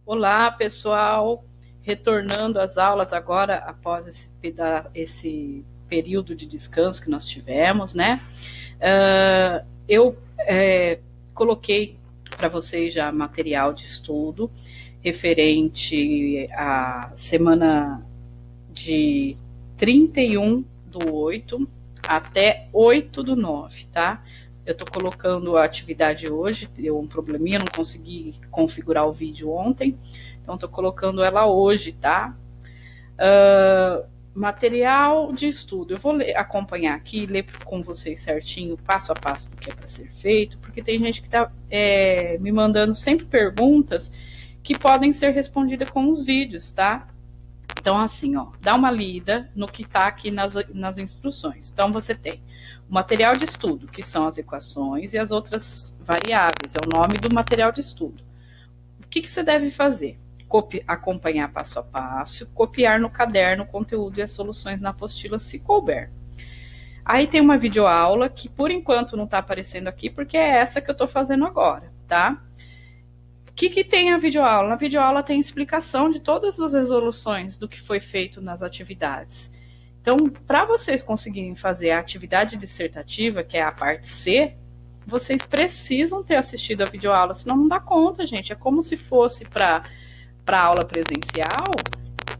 Olá, pessoal. Retornando às aulas agora, após esse período de descanso que nós tivemos, né? Eu coloquei para vocês já material de estudo referente à semana de 31/8 até 8/9, tá? Eu estou colocando a atividade hoje, deu um probleminha, não consegui configurar o vídeo ontem, então estou colocando ela hoje, tá? Material de estudo, eu vou acompanhar aqui, ler com vocês certinho, passo a passo do que é para ser feito, porque tem gente que está me mandando sempre perguntas que podem ser respondidas com os vídeos, tá? Então, assim, ó, dá uma lida no que está aqui nas instruções. Então, você tem o material de estudo, que são as equações e as outras variáveis, é o nome do material de estudo. O que você deve fazer? Acompanhar passo a passo, copiar no caderno o conteúdo e as soluções na apostila, se couber. Aí tem uma videoaula que, por enquanto, não está aparecendo aqui, porque é essa que eu estou fazendo agora, tá? O que tem a videoaula? Na videoaula tem explicação de todas as resoluções do que foi feito nas atividades. Então, para vocês conseguirem fazer a atividade dissertativa, que é a parte C, vocês precisam ter assistido a videoaula, senão não dá conta, gente. É como se fosse para aula presencial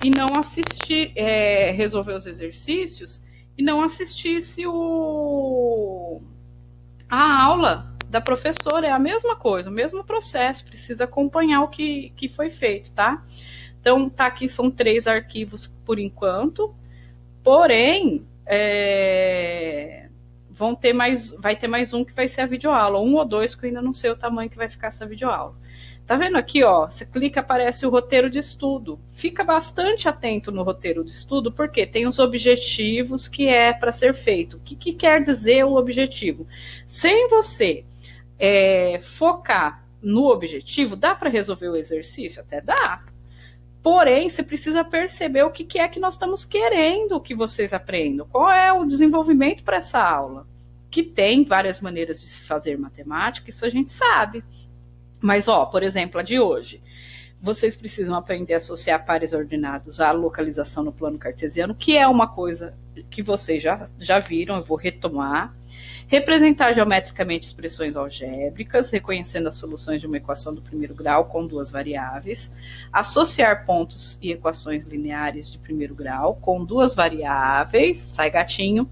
e não assistir, resolver os exercícios e não assistisse a aula da professora. É a mesma coisa, o mesmo processo, precisa acompanhar o que foi feito, tá? Então, tá aqui, são 3 arquivos por enquanto, porém, vai ter mais um que vai ser a videoaula, 1 ou 2, que eu ainda não sei o tamanho que vai ficar essa videoaula. Tá vendo aqui, ó, você clica, aparece o roteiro de estudo. Fica bastante atento no roteiro de estudo, porque tem os objetivos que é para ser feito. O que quer dizer o objetivo? Sem você focar no objetivo, dá para resolver o exercício? Até dá. Porém, você precisa perceber o que é que nós estamos querendo que vocês aprendam. Qual é o desenvolvimento para essa aula? Que tem várias maneiras de se fazer matemática, isso a gente sabe. Mas, ó, por exemplo, a de hoje. Vocês precisam aprender a associar pares ordenados à localização no plano cartesiano, que é uma coisa que vocês já viram, eu vou retomar. Representar geometricamente expressões algébricas, reconhecendo as soluções de uma equação do primeiro grau com 2 variáveis. Associar pontos e equações lineares de primeiro grau com 2 variáveis, sai gatinho,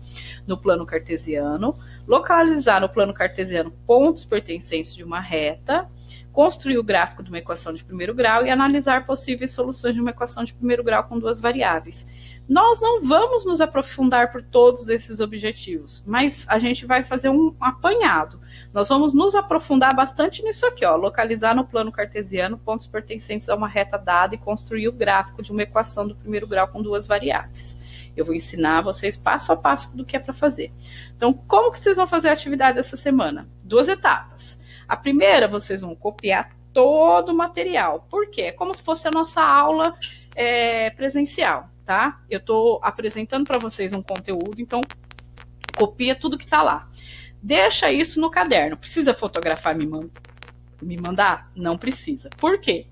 no plano cartesiano. Localizar no plano cartesiano pontos pertencentes de uma reta. Construir o gráfico de uma equação de primeiro grau e analisar possíveis soluções de uma equação de primeiro grau com 2 variáveis. Nós não vamos nos aprofundar por todos esses objetivos, mas a gente vai fazer um apanhado. Nós vamos nos aprofundar bastante nisso aqui, ó, localizar no plano cartesiano pontos pertencentes a uma reta dada e construir o gráfico de uma equação do primeiro grau com 2 variáveis. Eu vou ensinar vocês passo a passo do que é para fazer. Então, como que vocês vão fazer a atividade dessa semana? 2 etapas. A primeira, vocês vão copiar todo o material. Por quê? É como se fosse a nossa aula presencial, tá? Eu estou apresentando para vocês um conteúdo, então copia tudo que está lá. Deixa isso no caderno. Precisa fotografar e me mandar? Não precisa. Por quê?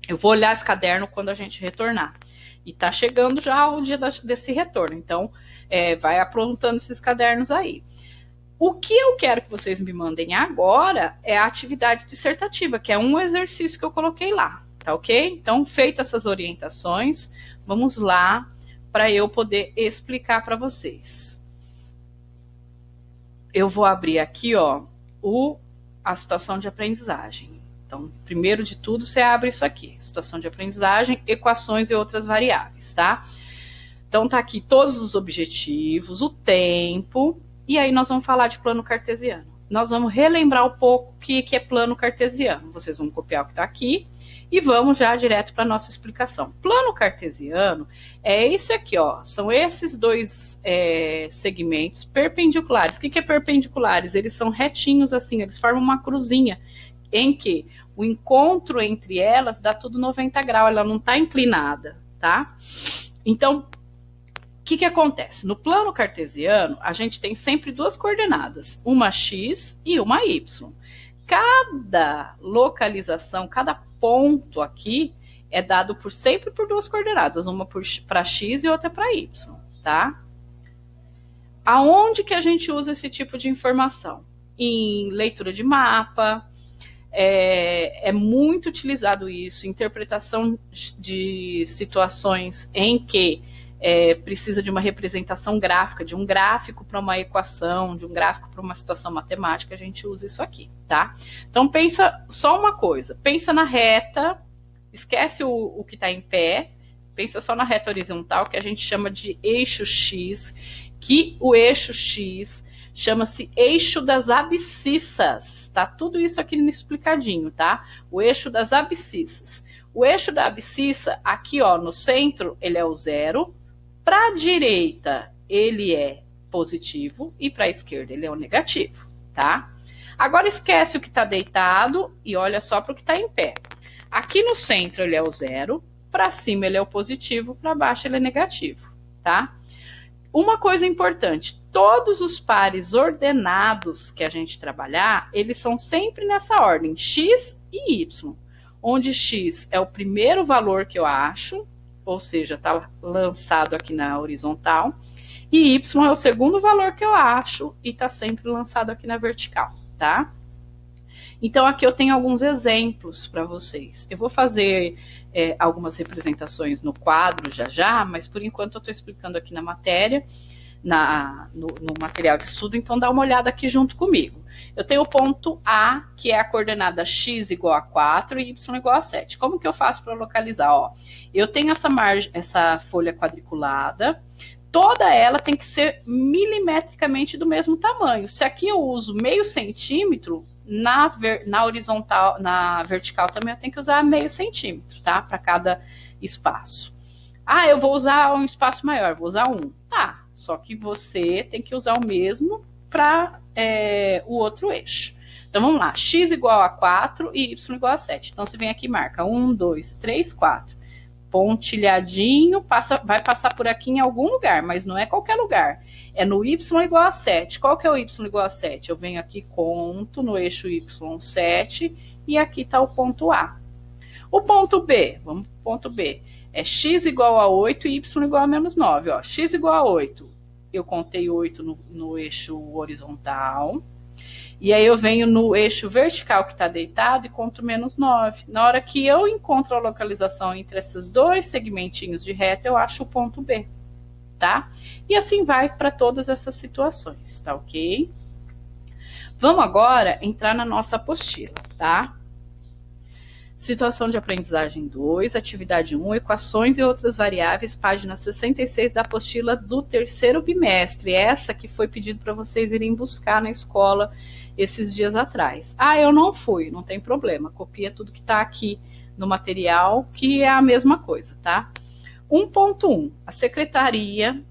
Eu vou olhar esse caderno quando a gente retornar. E está chegando já o dia desse retorno. Então, vai aprontando esses cadernos aí. O que eu quero que vocês me mandem agora é a atividade dissertativa, que é um exercício que eu coloquei lá, tá ok? Então, feitas essas orientações, vamos lá para eu poder explicar para vocês. Eu vou abrir aqui, ó, a situação de aprendizagem. Então, primeiro de tudo, você abre isso aqui, situação de aprendizagem, equações e outras variáveis, tá? Então, tá aqui todos os objetivos, o tempo. E aí nós vamos falar de plano cartesiano. Nós vamos relembrar um pouco o que é plano cartesiano. Vocês vão copiar o que está aqui e vamos já direto para a nossa explicação. Plano cartesiano é esse aqui, ó. São esses 2 segmentos perpendiculares. O que é perpendiculares? Eles são retinhos assim, eles formam uma cruzinha em que o encontro entre elas dá tudo 90 graus, ela não está inclinada, tá? Então, o que acontece? No plano cartesiano, a gente tem sempre 2 coordenadas, uma x e uma y. cada localização, cada ponto aqui é dado sempre por duas coordenadas, uma para x e outra para y, tá? Aonde que a gente usa esse tipo de informação? Em leitura de mapa, é muito utilizado isso, interpretação de situações em que precisa de uma representação gráfica, de um gráfico para uma equação, de um gráfico para uma situação matemática, a gente usa isso aqui, tá? Então pensa só uma coisa, pensa na reta, esquece o que está em pé, pensa só na reta horizontal, que a gente chama de eixo X, que o eixo X chama-se eixo das abscissas, tá? Tudo isso aqui explicadinho, tá? O eixo das abscissas. O eixo da abscissa, aqui ó, no centro, ele é o 0, para a direita ele é positivo e para a esquerda ele é o negativo, tá? Agora esquece o que está deitado e olha só para o que está em pé. Aqui no centro ele é o 0, para cima ele é o positivo, para baixo ele é negativo, tá? Uma coisa importante, todos os pares ordenados que a gente trabalhar, eles são sempre nessa ordem, x e y, onde x é o primeiro valor que eu acho, ou seja, está lançado aqui na horizontal, e y é o segundo valor que eu acho e está sempre lançado aqui na vertical, tá? Então aqui eu tenho alguns exemplos para vocês. Eu vou fazer algumas representações no quadro já, mas por enquanto eu estou explicando aqui na matéria, no material de estudo, então dá uma olhada aqui junto comigo. Eu tenho o ponto A, que é a coordenada x igual a 4 e y igual a 7. Como que eu faço para localizar? Ó, eu tenho essa folha quadriculada, toda ela tem que ser milimetricamente do mesmo tamanho. Se aqui eu uso meio centímetro, na horizontal, na vertical também eu tenho que usar meio centímetro, tá? Para cada espaço. Ah, eu vou usar um espaço maior, vou usar 1. Tá, só que você tem que usar o mesmo para o outro eixo. Então vamos lá, x igual a 4 e y igual a 7. Então você vem aqui e marca 1, 2, 3, 4. Pontilhadinho, vai passar por aqui em algum lugar, mas não é qualquer lugar. É no y igual a 7. Qual que é o y igual a 7? Eu venho aqui, conto no eixo y 7 e aqui está o ponto A. O ponto B, vamos para o ponto B. É x igual a 8 e y igual a menos 9. Ó, x igual a 8, eu contei 8 no eixo horizontal. E aí eu venho no eixo vertical que está deitado e conto menos 9. Na hora que eu encontro a localização entre esses dois segmentinhos de reta, eu acho o ponto B, tá? E assim vai para todas essas situações, tá ok? Vamos agora entrar na nossa apostila, tá? Situação de aprendizagem 2, atividade 1, equações e outras variáveis, página 66 da apostila do terceiro bimestre. Essa que foi pedido para vocês irem buscar na escola esses dias atrás. Ah, eu não fui, não tem problema, copia tudo que está aqui no material, que é a mesma coisa, tá? 1.1, a secretária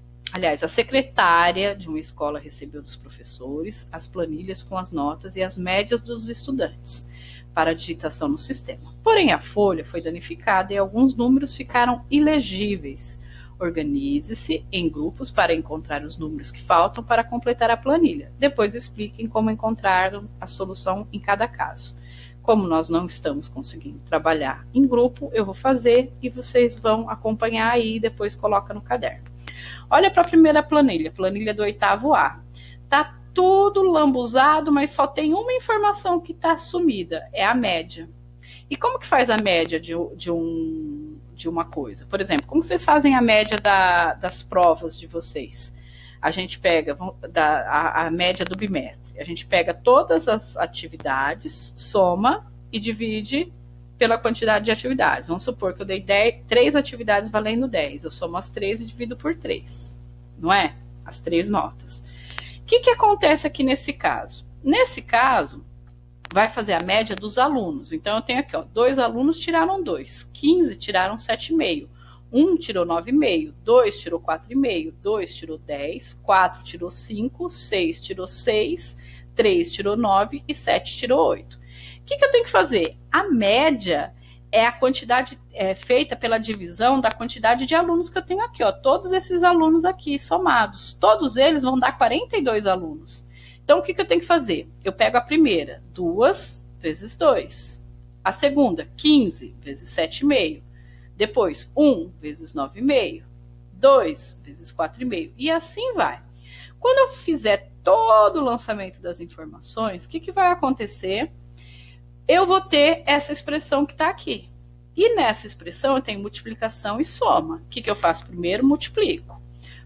de uma escola recebeu dos professores as planilhas com as notas e as médias dos estudantes para a digitação no sistema. Porém, a folha foi danificada e alguns números ficaram ilegíveis. Organize-se em grupos para encontrar os números que faltam para completar a planilha. Depois expliquem como encontrar a solução em cada caso. Como nós não estamos conseguindo trabalhar em grupo, eu vou fazer e vocês vão acompanhar aí e depois coloca no caderno. Olha para a primeira planilha do 8º A. Tá tudo lambuzado, mas só tem uma informação que está sumida, é a média. E como que faz a média de uma coisa? Por exemplo, como vocês fazem a média das provas de vocês? A gente pega a média do bimestre. A gente pega todas as atividades, soma e divide pela quantidade de atividades. Vamos supor que eu dei 3 atividades valendo 10. Eu somo as 3 e divido por 3. Não é? As 3 notas. O que acontece aqui nesse caso? Nesse caso, vai fazer a média dos alunos. Então, eu tenho aqui, ó, 2 alunos tiraram 2, 15 tiraram 7,5, 1 tirou 9,5, 2 tirou 4,5, 2 tirou 10, 4 tirou 5, 6 tirou 6, 3 tirou 9 e 7 tirou 8. O que eu tenho que fazer? A média é a quantidade feita pela divisão da quantidade de alunos que eu tenho aqui, ó. Todos esses alunos aqui somados, todos eles vão dar 42 alunos. Então, o que eu tenho que fazer? Eu pego a primeira, 2 vezes 2. A segunda, 15 vezes 7,5. Depois, 1 vezes 9,5. 2 vezes 4,5. E assim vai. Quando eu fizer todo o lançamento das informações, o que vai acontecer? Eu vou ter essa expressão que está aqui. E nessa expressão eu tenho multiplicação e soma. O que eu faço primeiro? Multiplico.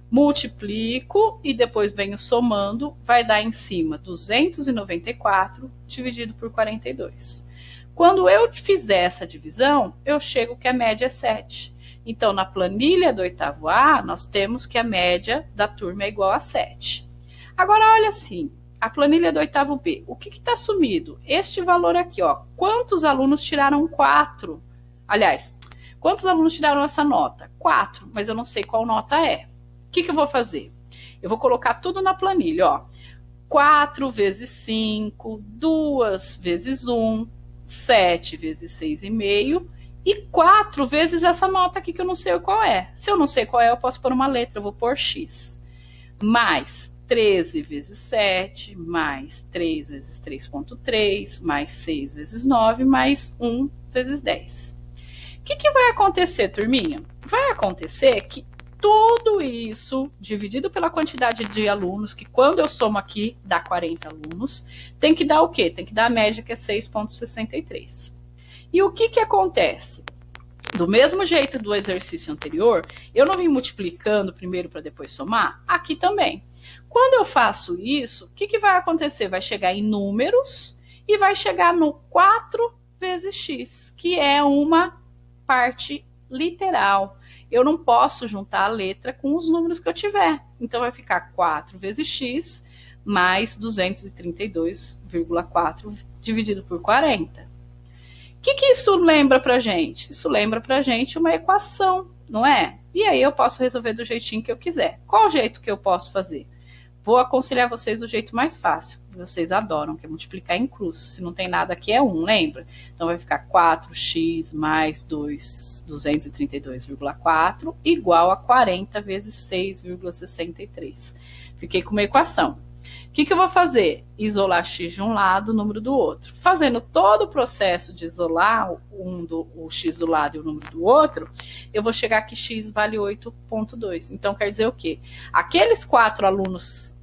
Multiplico e depois venho somando, vai dar em cima 294 dividido por 42. Quando eu fizer essa divisão, eu chego que a média é 7. Então, na planilha do oitavo A, nós temos que a média da turma é igual a 7. Agora, olha assim, a planilha do oitavo B, o que está sumido? Este valor aqui, ó. Quantos alunos tiraram 4? Aliás, quantos alunos tiraram essa nota? 4, mas eu não sei qual nota é. O que eu vou fazer? Eu vou colocar tudo na planilha, ó. 4 vezes 5, 2 vezes 1, 7 vezes 6,5 e 4 vezes essa nota aqui que eu não sei qual é. Se eu não sei qual é, eu posso pôr uma letra, eu vou pôr X. Mais 13 vezes 7, mais 3 vezes 3,3, mais 6 vezes 9, mais 1 vezes 10. O que vai acontecer, turminha? Vai acontecer que tudo isso, dividido pela quantidade de alunos, que quando eu somo aqui, dá 40 alunos, tem que dar o quê? Tem que dar a média, que é 6,63. E o que acontece? Do mesmo jeito do exercício anterior, eu não vim multiplicando primeiro para depois somar? Aqui também. Quando eu faço isso, o que vai acontecer? Vai chegar em números e vai chegar no 4 vezes x, que é uma parte literal. Eu não posso juntar a letra com os números que eu tiver. Então, vai ficar 4 vezes x mais 232,4 dividido por 40. O que isso lembra pra gente? Isso lembra pra gente uma equação, não é? E aí eu posso resolver do jeitinho que eu quiser. Qual o jeito que eu posso fazer? Vou aconselhar vocês do jeito mais fácil, que vocês adoram, que é multiplicar em cruz. Se não tem nada aqui, é 1, lembra? Então, vai ficar 4x mais 232,4 igual a 40 vezes 6,63. Fiquei com uma equação. O que eu vou fazer? Isolar x de um lado, o número do outro. Fazendo todo o processo de isolar o x do lado e o número do outro, eu vou chegar que x vale 8,2. Então, quer dizer o quê? Aqueles 4 alunos,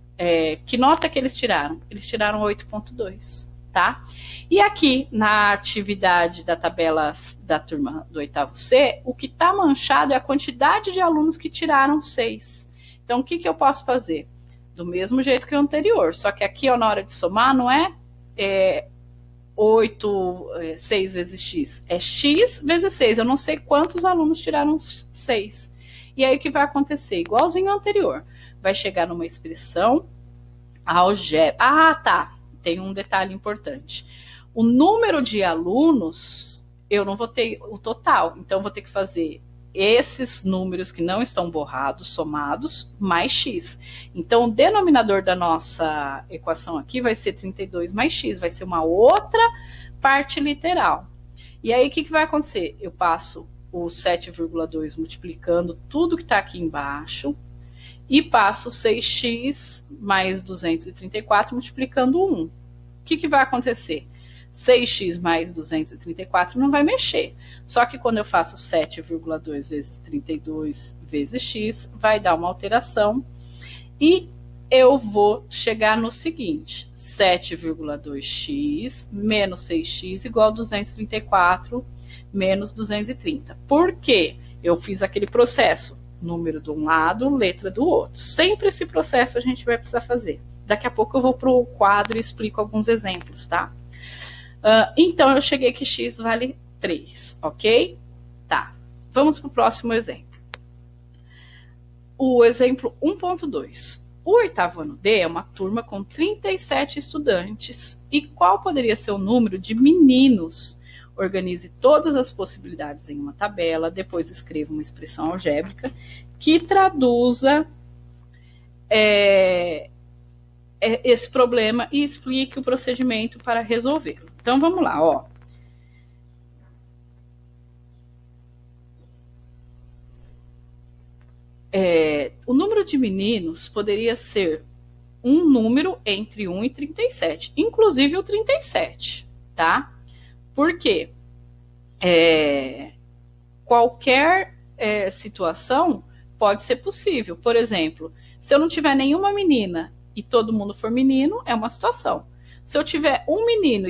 que nota que eles tiraram? Eles tiraram 8,2, tá? E aqui, na atividade da tabela da turma do oitavo C, o que está manchado é a quantidade de alunos que tiraram 6. Então, o que eu posso fazer? Do mesmo jeito que o anterior, só que aqui, ó, na hora de somar, não é 6 vezes x, é x vezes 6. Eu não sei quantos alunos tiraram 6. E aí o que vai acontecer? Igualzinho ao anterior. Vai chegar numa expressão algébrica. Ah, tá. Tem um detalhe importante. O número de alunos, eu não vou ter o total. Então, eu vou ter que fazer esses números que não estão borrados, somados, mais x. Então, o denominador da nossa equação aqui vai ser 32 mais x. Vai ser uma outra parte literal. E aí, o que vai acontecer? Eu passo o 7,2 multiplicando tudo que está aqui embaixo e passo 6x mais 234 multiplicando 1. O que vai acontecer? 6x mais 234 não vai mexer. Só que quando eu faço 7,2 vezes 32 vezes x, vai dar uma alteração. E eu vou chegar no seguinte: 7,2x menos 6x igual a 234 menos 230. Por quê? Eu fiz aquele processo. Número de um lado, letra do outro. Sempre esse processo a gente vai precisar fazer. Daqui a pouco eu vou para o quadro e explico alguns exemplos, tá? Então, eu cheguei que x vale 3, ok? Tá, vamos para o próximo exemplo. O exemplo 1.2. O oitavo ano D é uma turma com 37 estudantes. E qual poderia ser o número de meninos? Organize todas as possibilidades em uma tabela, depois escreva uma expressão algébrica que traduza esse problema e explique o procedimento para resolvê-lo. Então, vamos lá, ó. O número de meninos poderia ser um número entre 1 e 37, inclusive o 37, tá? Por quê? Qualquer situação pode ser possível. Por exemplo, se eu não tiver nenhuma menina e todo mundo for menino, é uma situação. Se eu tiver um menino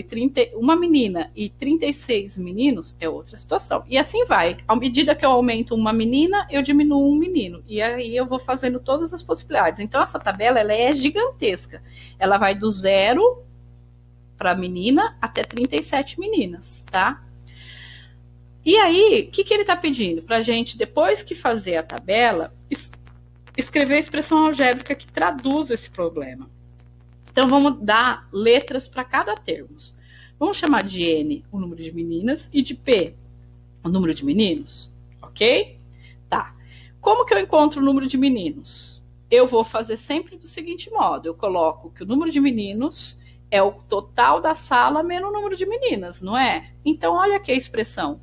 uma menina e 36 meninos, é outra situação. E assim vai. À medida que eu aumento uma menina, eu diminuo um menino. E aí eu vou fazendo todas as possibilidades. Então, essa tabela ela é gigantesca. Ela vai do 0 para menina até 37 meninas, tá? E aí, o que ele está pedindo? Para a gente, depois que fazer a tabela, escrever a expressão algébrica que traduz esse problema. Então, vamos dar letras para cada termo. Vamos chamar de N o número de meninas e de P o número de meninos, ok? Tá. Como que eu encontro o número de meninos? Eu vou fazer sempre do seguinte modo. Eu coloco que o número de meninos é o total da sala menos o número de meninas, não é? Então, olha aqui a expressão.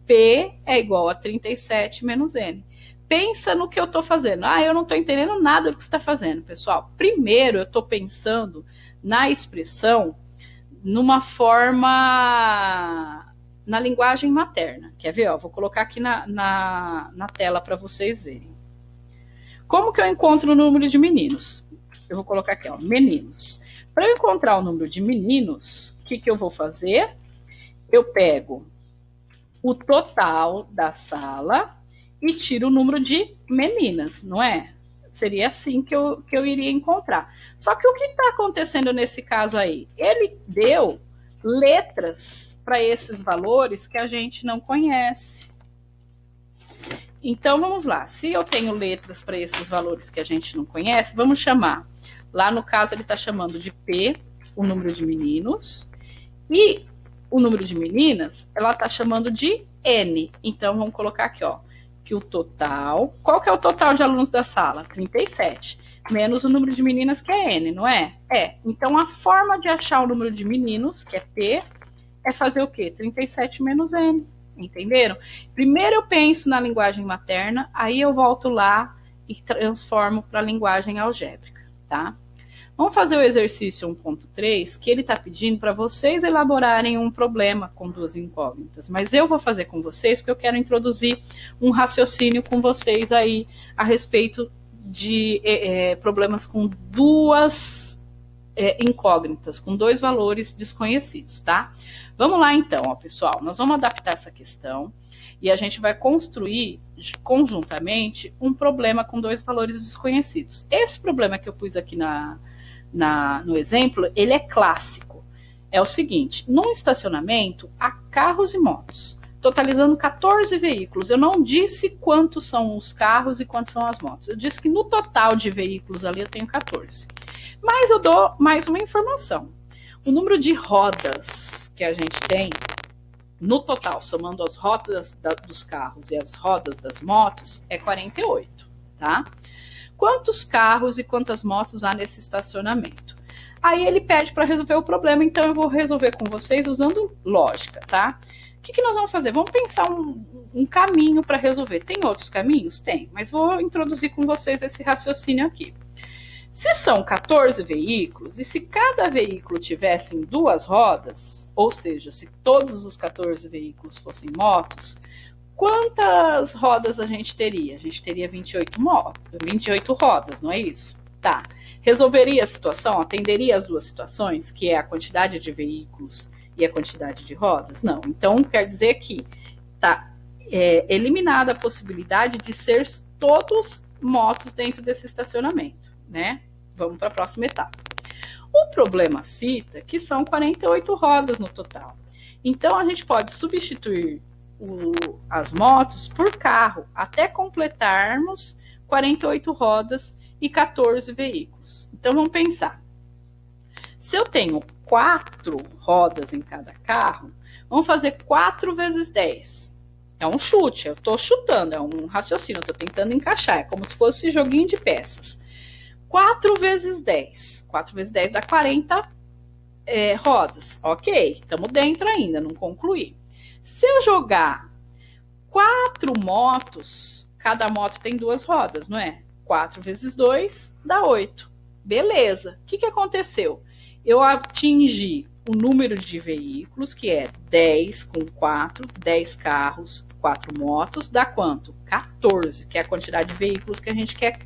P é igual a 37 menos N. Pensa no que eu estou fazendo. Eu não estou entendendo nada do que você está fazendo, pessoal. Primeiro, eu estou pensando na expressão numa forma, na linguagem materna. Quer ver? Vou colocar aqui na tela para vocês verem. Como que eu encontro o número de meninos? Eu vou colocar aqui, meninos. Para eu encontrar o número de meninos, o que eu vou fazer? Eu pego o total da sala e tiro o número de meninas, não é? Seria assim que eu iria encontrar. Só que o que está acontecendo nesse caso aí? Ele deu letras para esses valores que a gente não conhece. Então, vamos lá. Se eu tenho letras para esses valores que a gente não conhece, vamos chamar. Lá no caso, ele está chamando de P, o número de meninos, e o número de meninas, ela está chamando de N. Então, vamos colocar aqui, que o total... Qual que é o total de alunos da sala? 37. Menos o número de meninas, que é N, não é? Então, a forma de achar o número de meninos, que é P, é fazer o quê? 37 menos N. Entenderam? Primeiro eu penso na linguagem materna, aí eu volto lá e transformo para a linguagem algébrica, tá? Vamos fazer o exercício 1.3, que ele está pedindo para vocês elaborarem um problema com duas incógnitas. Mas eu vou fazer com vocês, porque eu quero introduzir um raciocínio com vocês aí a respeito de problemas com duas incógnitas, com dois valores desconhecidos, tá? Vamos lá então, pessoal. Nós vamos adaptar essa questão e a gente vai construir conjuntamente um problema com dois valores desconhecidos. Esse problema que eu pus aqui no exemplo, ele é clássico. É o seguinte, num estacionamento há carros e motos, totalizando 14 veículos. Eu não disse quantos são os carros e quantos são as motos. Eu disse que no total de veículos ali eu tenho 14. Mas eu dou mais uma informação. O número de rodas que a gente tem no total, somando as rodas dos carros e as rodas das motos, é 48, tá? Quantos carros e quantas motos há nesse estacionamento? Aí ele pede para resolver o problema, então eu vou resolver com vocês usando lógica, tá? O que nós vamos fazer? Vamos pensar um caminho para resolver. Tem outros caminhos? Tem, mas vou introduzir com vocês esse raciocínio aqui. Se são 14 veículos, e se cada veículo tivesse duas rodas, ou seja, se todos os 14 veículos fossem motos, quantas rodas a gente teria? A gente teria 28 rodas, não é isso? Tá. Resolveria a situação? Atenderia as duas situações, que é a quantidade de veículos e a quantidade de rodas? Não. Então, quer dizer que está eliminada a possibilidade de ser todos motos dentro desse estacionamento, né? Vamos para a próxima etapa. O problema cita que são 48 rodas no total. Então, a gente pode substituir as motos por carro, até completarmos 48 rodas e 14 veículos. Então, vamos pensar. Se eu tenho 4 rodas em cada carro, vamos fazer 4 vezes 10. É um chute, eu estou chutando, é um raciocínio, eu estou tentando encaixar, é como se fosse joguinho de peças. 4 vezes 10. 4 vezes 10 dá 40 rodas. Ok, estamos dentro ainda, não concluí. Se eu jogar 4 motos, cada moto tem 2 rodas, não é? 4 vezes 2 dá 8. Beleza. O que aconteceu? Eu atingi o número de veículos, que é 10 com 4, 10 carros, 4 motos, dá quanto? 14, que é a quantidade de veículos que a gente quer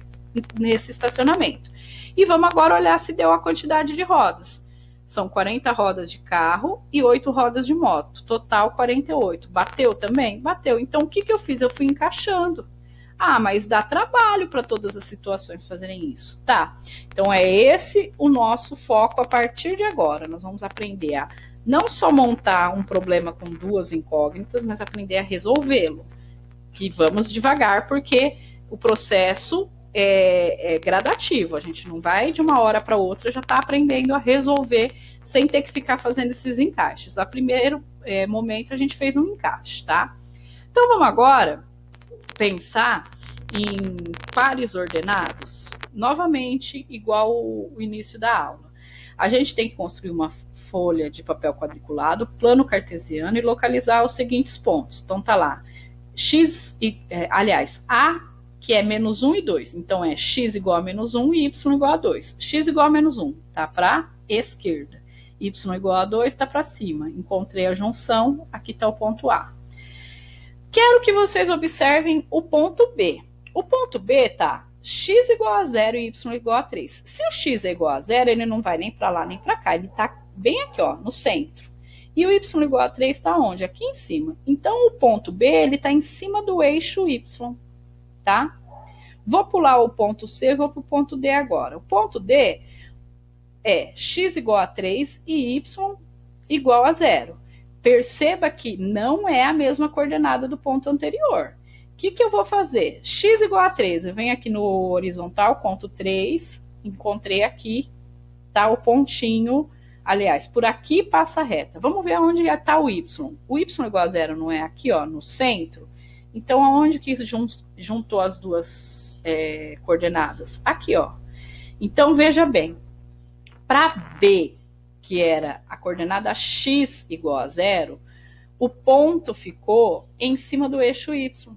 nesse estacionamento. E vamos agora olhar se deu a quantidade de rodas. São 40 rodas de carro e 8 rodas de moto. Total 48. Bateu também? Bateu. Então o que eu fiz? Eu fui encaixando. Ah, mas dá trabalho para todas as situações fazerem isso. Tá. Então é esse o nosso foco a partir de agora. Nós vamos aprender a não só montar um problema com duas incógnitas, mas aprender a resolvê-lo. Que vamos devagar, porque o processo é gradativo. A gente não vai de uma hora para outra, já está aprendendo a resolver sem ter que ficar fazendo esses encaixes. A primeiro momento a gente fez um encaixe, tá? Então vamos agora pensar em pares ordenados, novamente igual o início da aula. A gente tem que construir uma folha de papel quadriculado, plano cartesiano e localizar os seguintes pontos. Então tá lá, A, que é menos 1 e 2. Então é x igual a menos 1 e y igual a 2. X igual a menos 1 tá para esquerda. Y igual a 2 está para cima. Encontrei a junção, aqui está o ponto A. Quero que vocês observem o ponto B. O ponto B tá x igual a 0 e y igual a 3. Se o x é igual a 0, ele não vai nem para lá nem para cá. Ele está bem aqui, ó, no centro. E o y igual a 3 está onde? Aqui em cima. Então, o ponto B ele está em cima do eixo y, tá? Vou pular o ponto C, vou para o ponto D agora. O ponto D é x igual a 3 e y igual a 0. Perceba que não é a mesma coordenada do ponto anterior. O que eu vou fazer? X igual a 3, eu venho aqui no horizontal, conto 3, encontrei aqui, tá o pontinho, aliás, por aqui passa a reta. Vamos ver onde está o y. O y igual a 0 não é aqui, ó, no centro? Então, aonde que juntou as duas coordenadas? Aqui, ó. Então, veja bem, para B, que era a coordenada x igual a 0, o ponto ficou em cima do eixo y.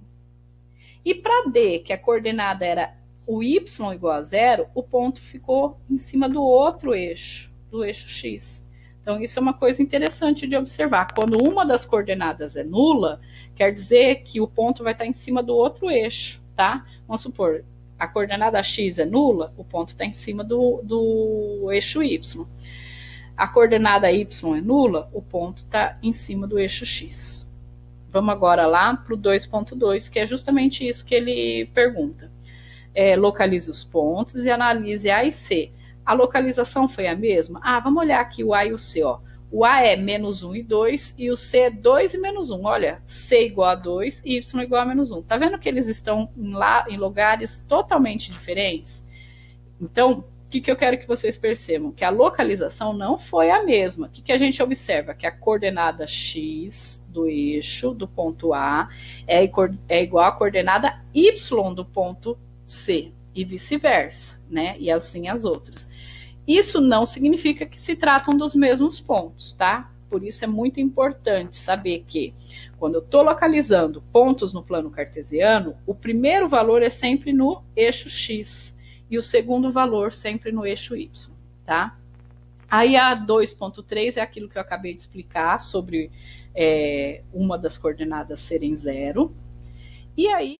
E para D, que a coordenada era o y igual a 0, o ponto ficou em cima do outro eixo, do eixo x. Então, isso é uma coisa interessante de observar. Quando uma das coordenadas é nula, quer dizer que o ponto vai estar em cima do outro eixo, tá? Vamos supor, a coordenada x é nula, o ponto está em cima do eixo y. A coordenada y é nula, o ponto está em cima do eixo x. Vamos agora lá para o 2.2, que é justamente isso que ele pergunta. Localize os pontos e analise A e C. A localização foi a mesma? Ah, vamos olhar aqui o A e o C, ó. O A é menos 1 e 2 e o C é 2 e menos 1. Olha, C igual a 2 e Y igual a menos 1. Tá vendo que eles estão em lugares totalmente diferentes? Então, o que eu quero que vocês percebam? Que a localização não foi a mesma. O que a gente observa? Que a coordenada x do eixo do ponto A é igual à coordenada y do ponto C e vice-versa, né? E assim as outras. Isso não significa que se tratam dos mesmos pontos, tá? Por isso é muito importante saber que quando eu estou localizando pontos no plano cartesiano, o primeiro valor é sempre no eixo x e o segundo valor sempre no eixo y, tá? Aí a 2.3 é aquilo que eu acabei de explicar sobre uma das coordenadas serem 0. E aí